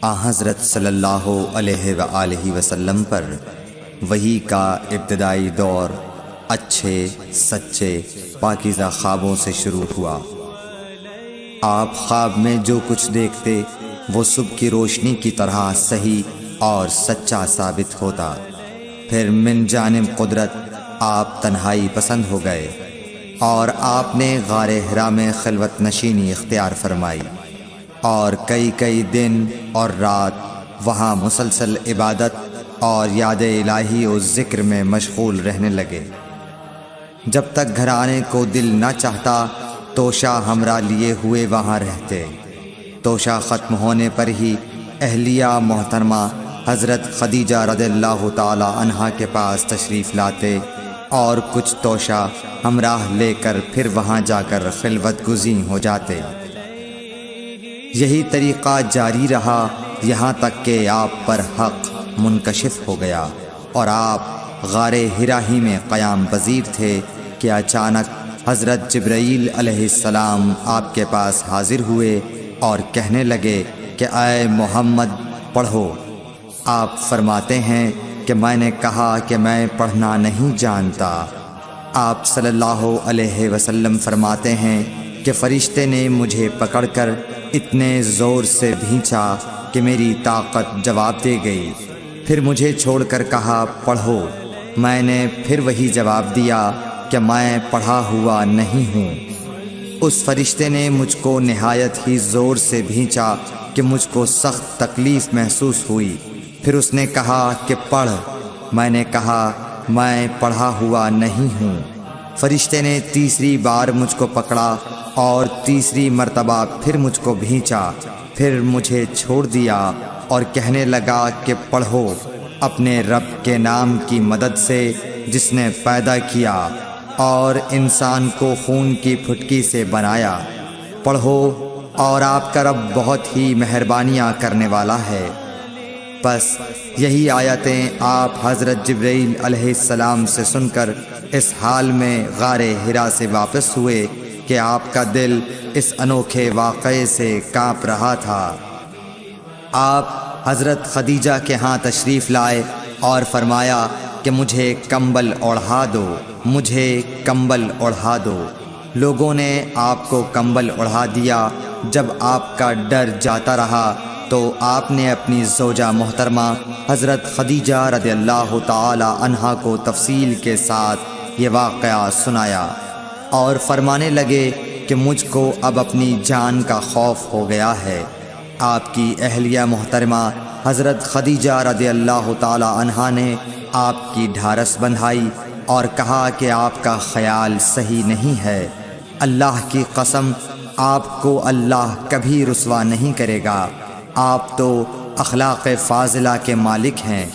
حضرت صلی اللہ علیہ وآلہ وسلم پر وحی کا ابتدائی دور اچھے سچے پاکیزہ خوابوں سے شروع ہوا۔ آپ خواب میں جو کچھ دیکھتے وہ صبح کی روشنی کی طرح صحیح اور سچا ثابت ہوتا۔ پھر من جانب قدرت آپ تنہائی پسند ہو گئے اور آپ نے غار حرا میں خلوت نشینی اختیار فرمائی اور کئی دن اور رات وہاں مسلسل عبادت اور یاد الہی و ذکر میں مشغول رہنے لگے۔ جب تک گھر آنے کو دل نہ چاہتا توشہ ہمراہ لیے ہوئے وہاں رہتے۔ توشہ ختم ہونے پر ہی اہلیہ محترمہ حضرت خدیجہ رضی اللہ تعالی عنہا کے پاس تشریف لاتے اور کچھ توشہ ہمراہ لے کر پھر وہاں جا کر خلوت گزین ہو جاتے۔ یہی طریقہ جاری رہا یہاں تک کہ آپ پر حق منکشف ہو گیا اور آپ غار حرا ہی میں قیام پذیر تھے کہ اچانک حضرت جبرائیل علیہ السلام آپ کے پاس حاضر ہوئے اور کہنے لگے کہ اے محمد پڑھو۔ آپ فرماتے ہیں کہ میں نے کہا کہ میں پڑھنا نہیں جانتا۔ آپ صلی اللہ علیہ وسلم فرماتے ہیں کہ فرشتے نے مجھے پکڑ کر اتنے زور سے بھینچا کہ میری طاقت جواب دے گئی۔ پھر مجھے چھوڑ کر کہا پڑھو۔ میں نے پھر وہی جواب دیا کہ میں پڑھا ہوا نہیں ہوں۔ اس فرشتے نے مجھ کو نہایت ہی زور سے بھینچا کہ مجھ کو سخت تکلیف محسوس ہوئی۔ پھر اس نے کہا کہ پڑھ۔ میں نے کہا میں پڑھا ہوا نہیں ہوں۔ فرشتے نے تیسری بار مجھ کو پکڑا اور تیسری مرتبہ پھر مجھ کو بھینچا۔ پھر مجھے چھوڑ دیا اور کہنے لگا کہ پڑھو اپنے رب کے نام کی مدد سے جس نے پیدا کیا اور انسان کو خون کی پھٹکی سے بنایا۔ پڑھو اور آپ کا رب بہت ہی مہربانیاں کرنے والا ہے۔ بس یہی آیتیں آپ حضرت جبرائیل علیہ السلام سے سن کر اس حال میں غار حرا سے واپس ہوئے کہ آپ کا دل اس انوکھے واقعے سے کانپ رہا تھا۔ آپ حضرت خدیجہ کے ہاں تشریف لائے اور فرمایا کہ مجھے کمبل اوڑھا دو، مجھے کمبل اوڑھا دو۔ لوگوں نے آپ کو کمبل اوڑھا دیا۔ جب آپ کا ڈر جاتا رہا تو آپ نے اپنی زوجہ محترمہ حضرت خدیجہ رضی اللہ تعالی عنہا کو تفصیل کے ساتھ یہ واقعہ سنایا اور فرمانے لگے کہ مجھ کو اب اپنی جان کا خوف ہو گیا ہے۔ آپ کی اہلیہ محترمہ حضرت خدیجہ رضی اللہ تعالی عنہا نے آپ کی ڈھارس بندھائی اور کہا کہ آپ کا خیال صحیح نہیں ہے۔ اللہ کی قسم آپ کو اللہ کبھی رسوا نہیں کرے گا۔ آپ تو اخلاق فاضلہ کے مالک ہیں۔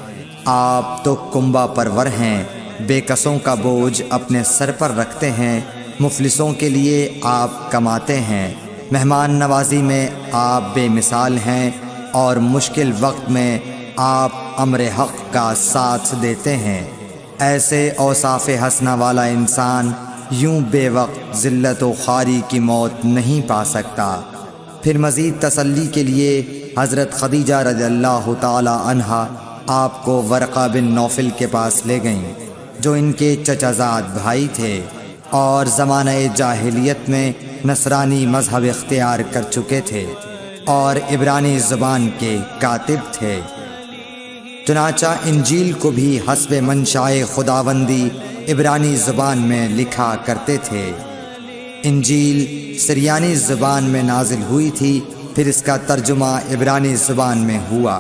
آپ تو کنبہ پرور ہیں، بے کسوں کا بوجھ اپنے سر پر رکھتے ہیں، مفلسوں کے لیے آپ کماتے ہیں، مہمان نوازی میں آپ بے مثال ہیں اور مشکل وقت میں آپ امر حق کا ساتھ دیتے ہیں۔ ایسے اوصاف حسنہ والا انسان یوں بے وقت ذلت و خواری کی موت نہیں پا سکتا۔ پھر مزید تسلی کے لیے حضرت خدیجہ رضی اللہ تعالی عنہا آپ کو ورقہ بن نوفل کے پاس لے گئیں جو ان کے چچا زاد بھائی تھے اور زمانہ جاہلیت میں نصرانی مذہب اختیار کر چکے تھے اور عبرانی زبان کے کاتب تھے۔ چنانچہ انجیل کو بھی حسب منشائے خداوندی عبرانی زبان میں لکھا کرتے تھے۔ انجیل سریانی زبان میں نازل ہوئی تھی، پھر اس کا ترجمہ عبرانی زبان میں ہوا۔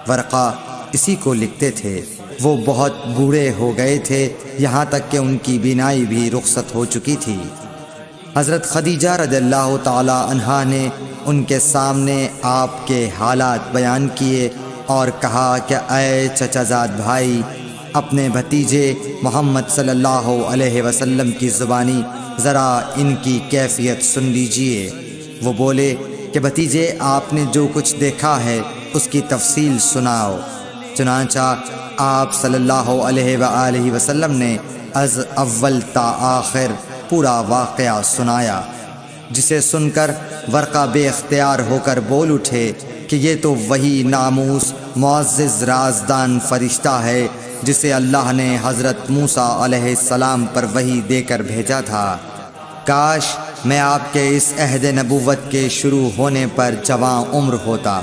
ورقہ اسی کو لکھتے تھے۔ وہ بہت بوڑھے ہو گئے تھے، یہاں تک کہ ان کی بینائی بھی رخصت ہو چکی تھی۔ حضرت خدیجہ رضی اللہ تعالی عنہا نے ان کے سامنے آپ کے حالات بیان کیے اور کہا کہ اے چچا زاد بھائی، اپنے بھتیجے محمد صلی اللہ علیہ وسلم کی زبانی ذرا ان کی کیفیت سن لیجئے۔ وہ بولے کہ بھتیجے آپ نے جو کچھ دیکھا ہے اس کی تفصیل سناؤ۔ چنانچہ آپ صلی اللہ علیہ وآلہ وسلم نے از اول تا آخر پورا واقعہ سنایا، جسے سن کر ورقہ بے اختیار ہو کر بول اٹھے کہ یہ تو وہی ناموس معزز رازدان فرشتہ ہے جسے اللہ نے حضرت موسیٰ علیہ السلام پر وحی دے کر بھیجا تھا۔ کاش میں آپ کے اس عہد نبوت کے شروع ہونے پر جواں عمر ہوتا،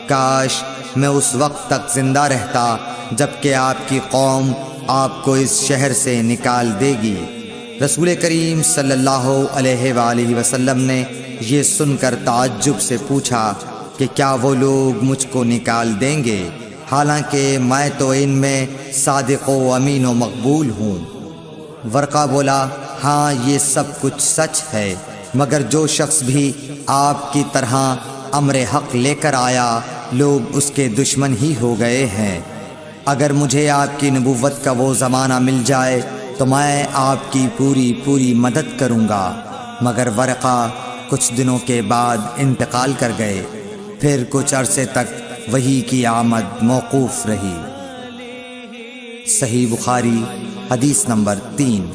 کاش میں اس وقت تک زندہ رہتا جب کہ آپ کی قوم آپ کو اس شہر سے نکال دے گی۔ رسول کریم صلی اللہ علیہ وآلہ وسلم نے یہ سن کر تعجب سے پوچھا کہ کیا وہ لوگ مجھ کو نکال دیں گے، حالانکہ میں تو ان میں صادق و امین و مقبول ہوں۔ ورقہ بولا، ہاں یہ سب کچھ سچ ہے، مگر جو شخص بھی آپ کی طرح امر حق لے کر آیا لوگ اس کے دشمن ہی ہو گئے ہیں۔ اگر مجھے آپ کی نبوت کا وہ زمانہ مل جائے تو میں آپ کی پوری مدد کروں گا۔ مگر ورقہ کچھ دنوں کے بعد انتقال کر گئے، پھر کچھ عرصے تک وحی کی آمد موقوف رہی۔ صحیح بخاری حدیث نمبر 3۔